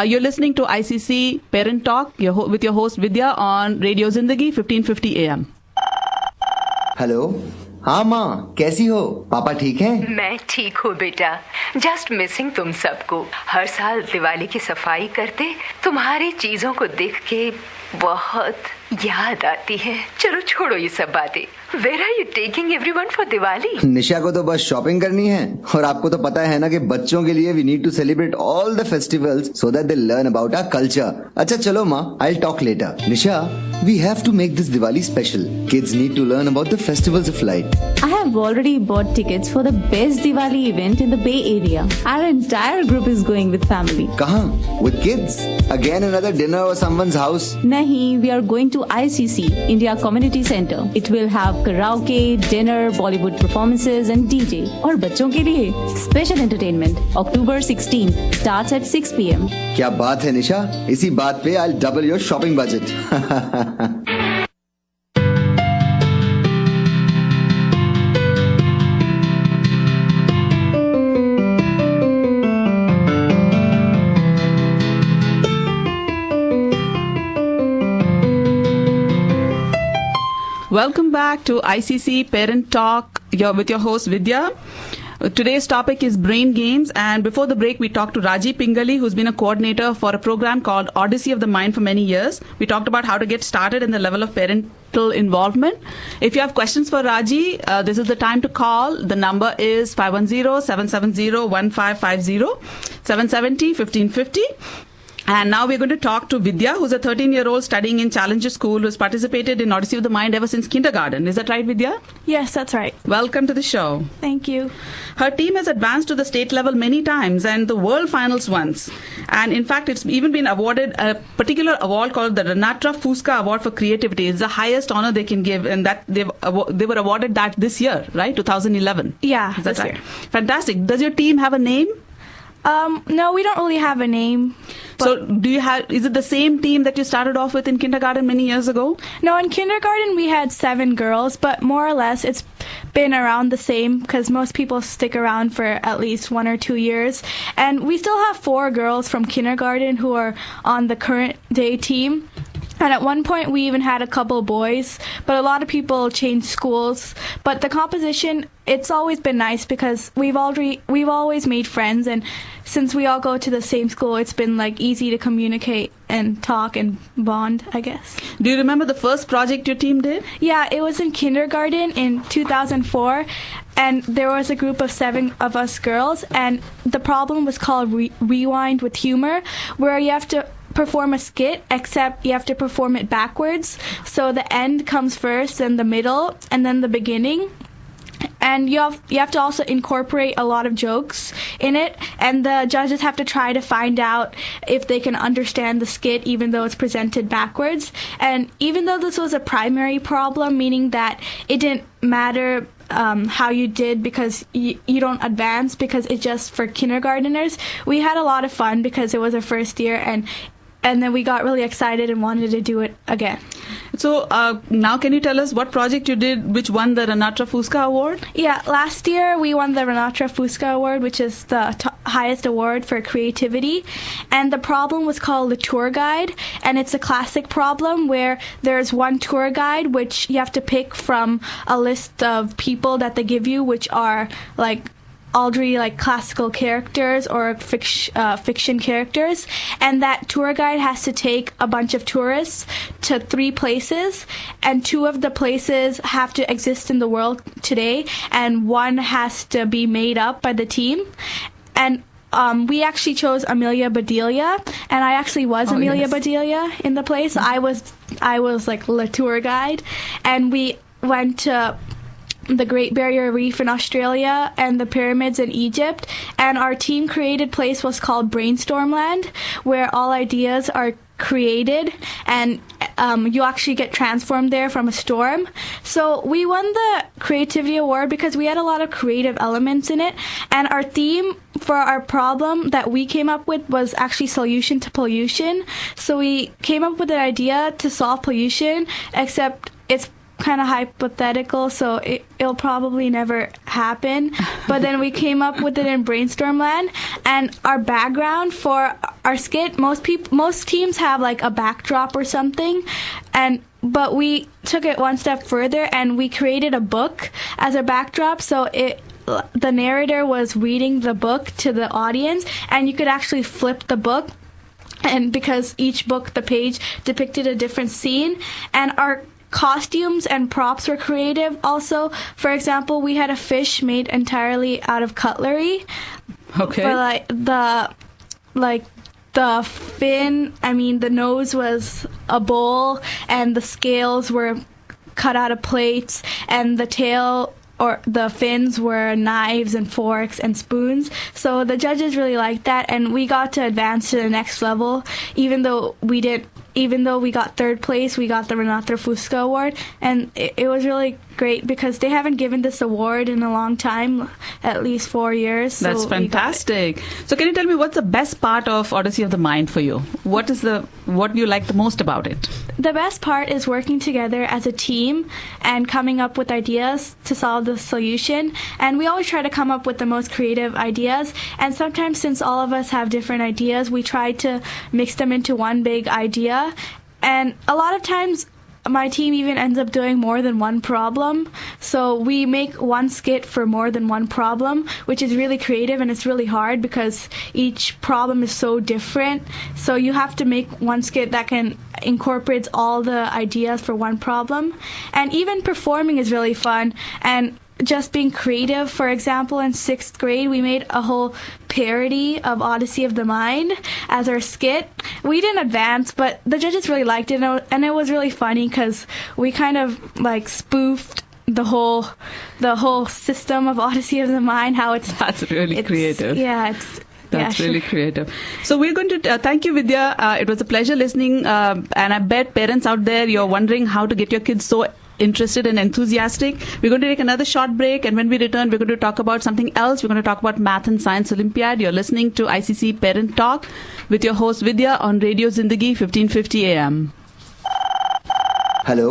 You're listening to ICC Parent Talk with your host Vidya on Radio Zindagi 1550 AM. Hello, हाँ माँ, कैसी हो? पापा ठीक हैं? मैं ठीक हूँ बेटा, जस्ट मिसिंग तुम सबको। हर साल दिवाली की सफाई करते तुम्हारी चीजों को देख के बहुत याद आती है। चलो छोड़ो ये सब बातें। Where are you taking everyone for Diwali? निशा को तो बस शॉपिंग करनी है और आपको तो पता है ना कि बच्चों के लिए we need to celebrate all the festivals so that they learn about our culture. अच्छा चलो माँ, I'll talk later. Nisha, we have to make this Diwali special. Kids need to learn about the festivals of light. I have already bought tickets for the best Diwali event in the Bay Area. Our entire group is going with family. कहाँ? With kids? Again another dinner or someone's house? Nahi, we are going to ICC, India Community Center. It will have karaoke, dinner, Bollywood performances and DJ. और बच्चों के लिए special entertainment. October 16 starts at 6 p.m. क्या बात है निशा? इसी बात पे I'll double your shopping budget. Welcome back to ICC Parent Talk with your host Vidya. Today's topic is brain games, and before the break we talked to Raji Pingali, who's been a coordinator for a program called Odyssey of the Mind for many years. We talked about how to get started in the level of parental involvement. If you have questions for Raji, this is the time to call. The number is 510-770-1550, 770-1550. And now we're going to talk to Vidya, who's a 13-year-old studying in Challenger School, who's participated in Odyssey of the Mind ever since kindergarten. Is that right, Vidya? Yes, that's right. Welcome to the show. Thank you. Her team has advanced to the state level many times and the world finals once. And in fact, it's even been awarded a particular award called the Ranatra Fusca Award for Creativity. It's the highest honor they can give, and that they were awarded that this year, right? 2011. Yeah, Is that this right? year. Fantastic. Does your team have a name? No, we don't really have a name. So is it the same team that you started off with in kindergarten many years ago? No, in kindergarten we had 7 girls, but more or less it's been around the same because most people stick around for at least 1 or 2 years. And we still have 4 girls from kindergarten who are on the current day team. And at one point we even had a couple boys, but a lot of people changed schools. But the composition, it's always been nice because we've always made friends, and since we all go to the same school, it's been like easy to communicate and talk and bond, I guess. Do you remember the first project your team did? Yeah, it was in kindergarten in 2004. And there was a group of 7 of us girls, and the problem was called Rewind with Humor, where you have to perform a skit, except you have to perform it backwards. So the end comes first, then the middle, and then the beginning. And you have to also incorporate a lot of jokes in it, and the judges have to try to find out if they can understand the skit even though it's presented backwards. And even though this was a primary problem, meaning that it didn't matter how you did because you don't advance because it's just for kindergarteners, we had a lot of fun because it was our first year, and then we got really excited and wanted to do it again. So now can you tell us what project you did which won the Ranatra Fusca Award? Yeah, last year we won the Ranatra Fusca Award, which is the highest award for creativity. And the problem was called the tour guide. And it's a classic problem where there's one tour guide which you have to pick from a list of people that they give you, which are already classical characters or fiction characters, and that tour guide has to take a bunch of tourists to 3 places, and 2 of the places have to exist in the world today, and 1 has to be made up by the team. And we actually chose Amelia Bedelia, and I actually was Amelia Bedelia in the place. I was like the tour guide, and we went to the Great Barrier Reef in Australia and the pyramids in Egypt, and our team created place was called Brainstormland, where all ideas are created, and you actually get transformed there from a storm. So we won the creativity award because we had a lot of creative elements in it, and our theme for our problem that we came up with was actually solution to pollution. So we came up with an idea to solve pollution, except it's kind of hypothetical, so it'll probably never happen. But then we came up with it in Brainstorm Land, and our background for our skit, most teams have like a backdrop or something, but we took it one step further and we created a book as a backdrop, so the narrator was reading the book to the audience, and you could actually flip the book, and because each book, the page depicted a different scene. And our costumes and props were creative also. For example, we had a fish made entirely out of cutlery. Okay. For the fin, the nose was a bowl, and the scales were cut out of plates, and the tail or the fins were knives and forks and spoons. So the judges really liked that, and we got to advance to the next level. Even though we got third place, we got the Renatra Fusca Award, and it was really great because they haven't given this award in a long time, at least 4 years. So that's fantastic. So can you tell me what's the best part of Odyssey of the Mind for you? What do you like the most about it? The best part is working together as a team and coming up with ideas to solve the solution. And we always try to come up with the most creative ideas. And sometimes, since all of us have different ideas, we try to mix them into one big idea. And a lot of times, my team even ends up doing more than one problem. So we make one skit for more than one problem, which is really creative, and it's really hard because each problem is so different. So you have to make one skit that can incorporate all the ideas for one problem. And even performing is really fun, and just being creative. For example, in 6th grade, we made a whole parody of Odyssey of the Mind as our skit. We didn't advance, but the judges really liked it, and it was really funny because we kind of like spoofed the whole system of Odyssey of the Mind. That's really creative. Yeah, That's really creative. So we're going to thank you, Vidya. It was a pleasure listening, and I bet parents out there, you're wondering how to get your kids so interested and enthusiastic. We're going to take another short break, and when we return, we're going to talk about something else. We're going to talk about Math and Science Olympiad. You're listening to ICC Parent Talk with your host Vidya on Radio Zindagi 1550 AM. Hello,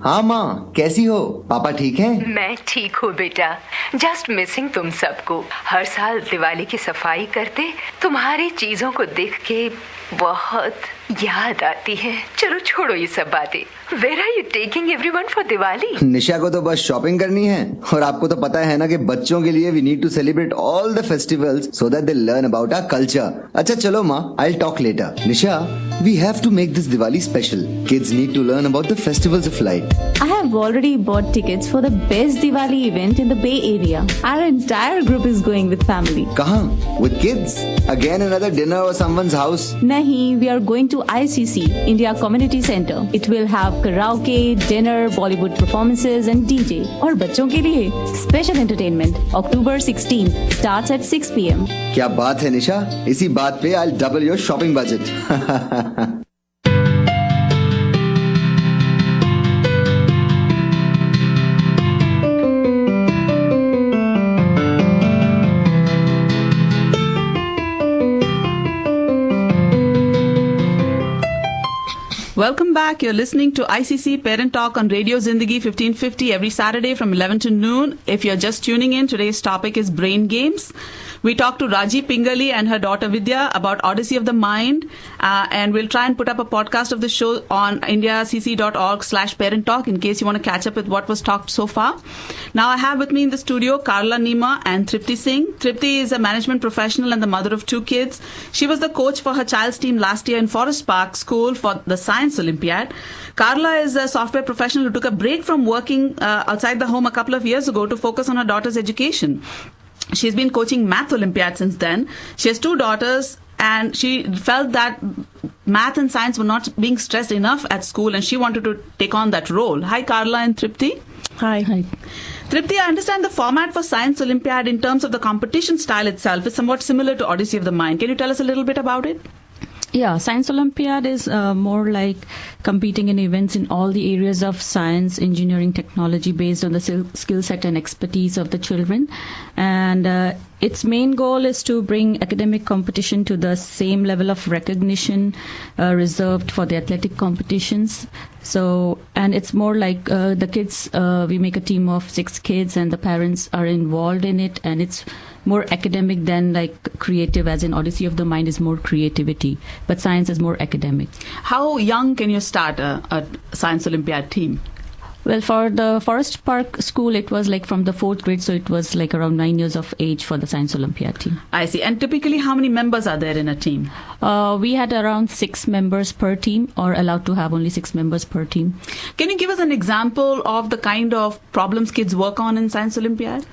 हाँ माँ, कैसी हो? पापा ठीक हैं? मैं ठीक हूँ बेटा, जस्ट मिसिंग तुम सबको। हर साल दिवाली की सफाई करते तुम्हारी चीजों को देख के बहुत याद आती है। चलो छोड़ो ये सब बातें। Where are you taking everyone for Diwali? निशा को तो बस शॉपिंग करनी है, और आपको तो पता है ना कि बच्चों के लिए we need to celebrate all the festivals so that they learn about our culture. अच्छा चलो माँ, I'll talk later. Nisha, we have to make this Diwali special. Kids need to learn about the festivals of light. I have already bought tickets for the best Diwali event in the Bay Area. Our entire group is going with family. कहाँ? With kids? Again another dinner or someone's house? Nahi, we are going to ICC, India Community Center. It will have karaoke, dinner, Bollywood performances and DJ. और बच्चों के लिए special entertainment. October 16 starts at 6 p.m. क्या बात है निशा? इसी बात पे I'll double your shopping budget. Welcome back. You're listening to ICC Parent Talk on Radio Zindagi 1550 every Saturday from 11 to noon. If you're just tuning in, today's topic is brain games. We talked to Raji Pingali and her daughter Vidya about Odyssey of the Mind, and we'll try and put up a podcast of the show on indiacc.org/parent talk in case you want to catch up with what was talked so far. Now I have with me in the studio Carla Nima and Tripti Singh. Tripti is a management professional and the mother of 2 kids. She was the coach for her child's team last year in Forest Park School for the Science Olympiad. Carla is a software professional who took a break from working outside the home a couple of years ago to focus on her daughter's education. She's been coaching Math Olympiad since then. She has 2 daughters, and she felt that math and science were not being stressed enough at school, and she wanted to take on that role. Hi, Carla and Tripti. Hi. Tripti, I understand the format for Science Olympiad in terms of the competition style itself is somewhat similar to Odyssey of the Mind. Can you tell us a little bit about it? Yeah, Science Olympiad is more like competing in events in all the areas of science, engineering, technology based on the skill set and expertise of the children. And its main goal is to bring academic competition to the same level of recognition reserved for the athletic competitions. So, and it's more like the kids, we make a team of 6 kids and the parents are involved in it, and it's more academic than like creative, as in Odyssey of the Mind is more creativity, but science is more academic. How young can you start a Science Olympiad team? Well, for the Forest Park School, it was like from the 4th grade, so it was like around 9 years of age for the Science Olympiad team. I see. And typically, how many members are there in a team? We had around 6 members per team, or allowed to have only 6 members per team. Can you give us an example of the kind of problems kids work on in Science Olympiad?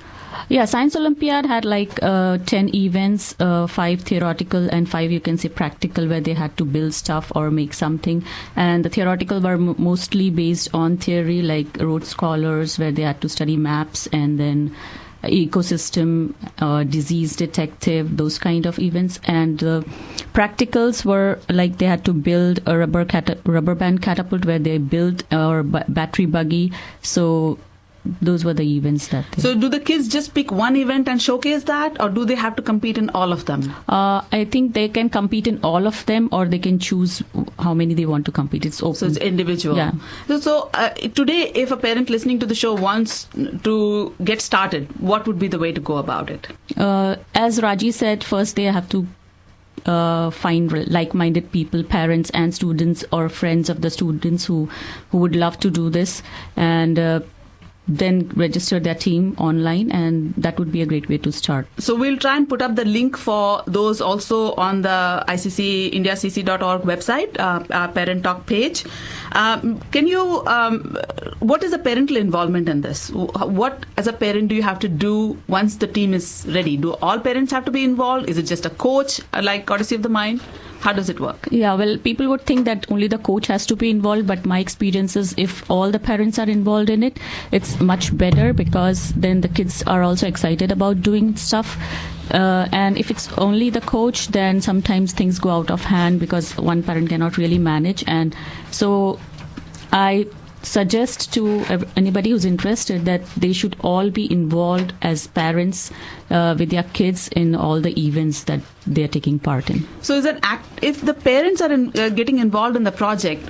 Yeah, Science Olympiad had like 10 events, 5 theoretical and 5 you can say practical, where they had to build stuff or make something. And the theoretical were mostly based on theory, like Rhodes Scholars, where they had to study maps and then ecosystem, disease detective, those kind of events. And practicals were like they had to build a rubber band catapult, where they built a battery buggy. So those were the events that So do the kids just pick one event and showcase that, or do they have to compete in all of them? I think they can compete in all of them, or they can choose how many they want to compete. It's open. So it's individual. Yeah. So today, if a parent listening to the show wants to get started, what would be the way to go about it? As Raji said, first they have to find like-minded people, parents and students or friends of the students who would love to do this, and then register their team online, and that would be a great way to start. So we'll try and put up the link for those also on the ICC indiacc.org website, our Parent Talk page. Can you, what is the parental involvement in this? What, as a parent, do you have to do once the team is ready? Do all parents have to be involved? Is it just a coach, like Odyssey of the Mind? How does it work? Yeah, well, people would think that only the coach has to be involved, but my experience is if all the parents are involved in it, it's much better, because then the kids are also excited about doing stuff. And if it's only the coach, then sometimes things go out of hand because one parent cannot really manage. And so I suggest to anybody who's interested that they should all be involved as parents with their kids in all the events that they're taking part in. So is if the parents are getting involved in the project,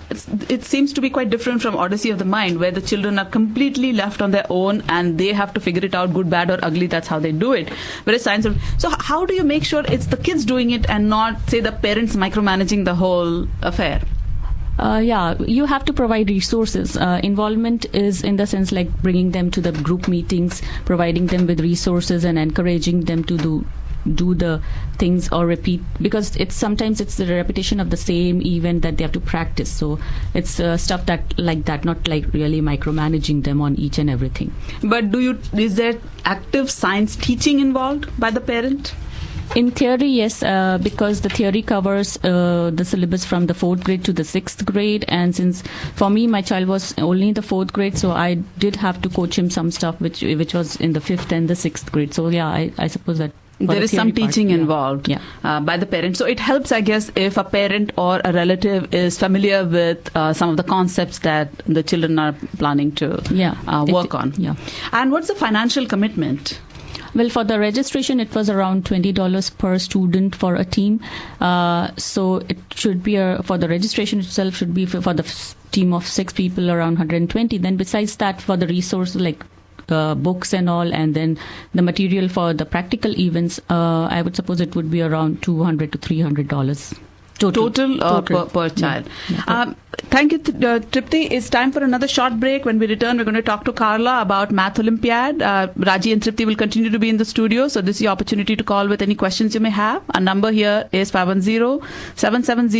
it seems to be quite different from Odyssey of the Mind, where the children are completely left on their own and they have to figure it out, good, bad or ugly. That's how they do it. Whereas Science so how do you make sure it's the kids doing it and not, say, the parents micromanaging the whole affair? Yeah, you have to provide resources. Involvement is in the sense like bringing them to the group meetings, providing them with resources and encouraging them to do the things or repeat, because sometimes it's the repetition of the same event that they have to practice. So it's stuff that like that, not like really micromanaging them on each and everything. But is there active science teaching involved by the parent? In theory, yes, because the theory covers the syllabus from the 4th grade to the 6th grade. And since for me, my child was only in the 4th grade, so I did have to coach him some stuff which was in the 5th and the 6th grade. So yeah, I suppose that there is some teaching involved yeah. By the parent. So it helps, I guess, if a parent or a relative is familiar with some of the concepts that the children are planning to work on. Yeah. And what's the financial commitment? Well, for the registration, it was around $20 per student for a team. So it should be for the registration itself should be for the team of 6 people around 120. Then besides that, for the resources like books and all, and then the material for the practical events, I would suppose it would be around $200 to $300. Total. Per child. Yeah. Thank you, Tripti. It's time for another short break. When we return, we're going to talk to Carla about Math Olympiad. Raji and Tripti will continue to be in the studio, so this is your opportunity to call with any questions you may have. Our number here is 510-770